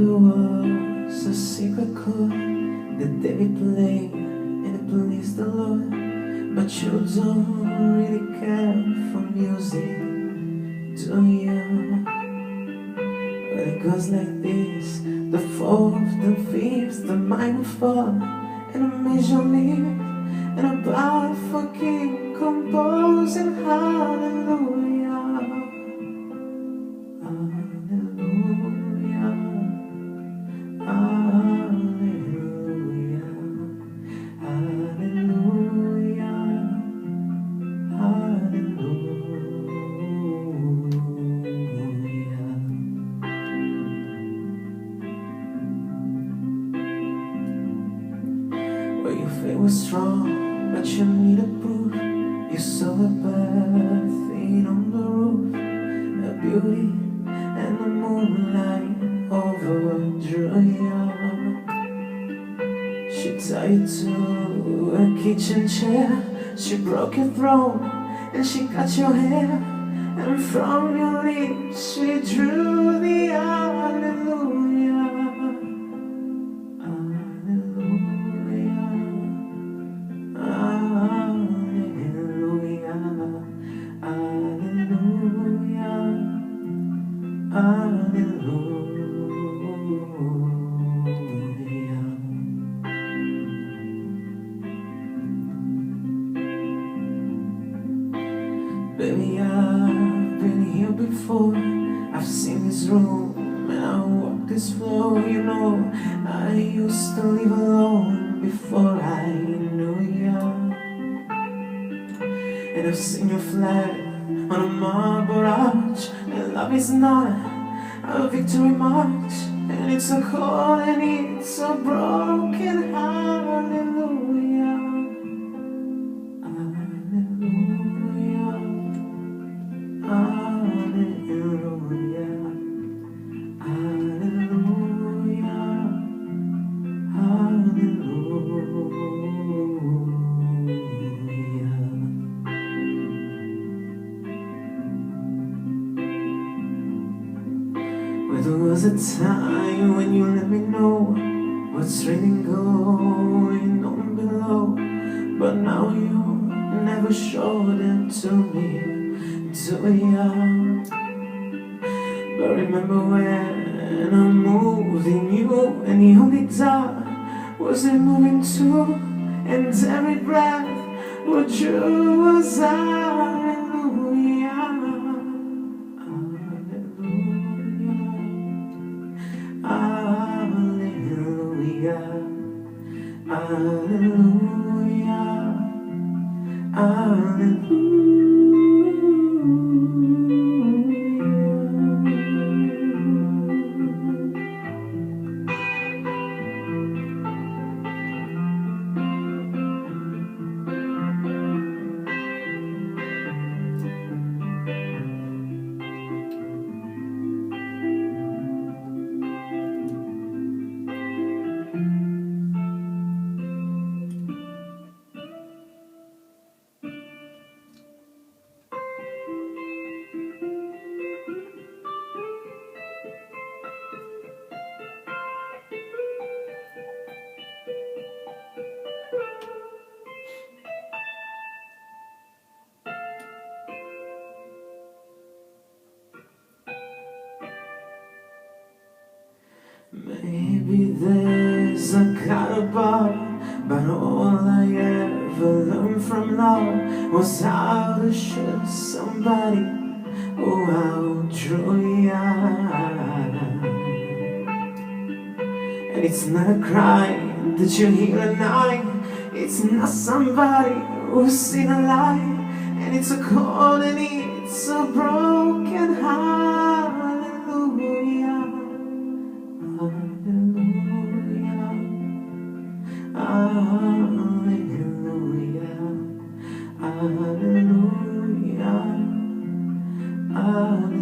there was a secret chord that David played and it pleased the Lord. But you don't really care for music, do you? Well, it goes like this: the fourth, the fifth, the minor fall, and a major lift, and a bar for king composing hallelujah. Hallelujah, hallelujah, hallelujah, hallelujah. Well, your faith was strong, but you needed proof. You saw a bad thing on the roof, a beauty and the moonlight overdrew you. She tied you to a kitchen chair, she broke your throne and she cut your hair, and from your lips she drew the hallelujah. Hallelujah, hallelujah, hallelujah, hallelujah. Baby, I've been here before. I've seen this room and I walk this floor. You know, I used to live alone before I knew you. And I've seen your flag on a marble arch, and love is not a victory march, and it's a cold and it's a broken hallelujah. Hallelujah, hallelujah, hallelujah, hallelujah. Well, there was a time when you let me know what's really going on below, but now you never showed it to me, do ya? But remember when I moved in you, and the only doubt was it moving too, and every breath what you was hallelujah, hallelujah, hallelujah, hallelujah, hallelujah. Maybe there's a God above, but all I ever learned from love was how to shoot somebody who outdrew ya. And it's not a cry that you hear at night, it's not somebody who's seen a lie, and it's a cold and it's a broken hallelujah. Hallelujah, hallelujah, hallelujah, hallelujah.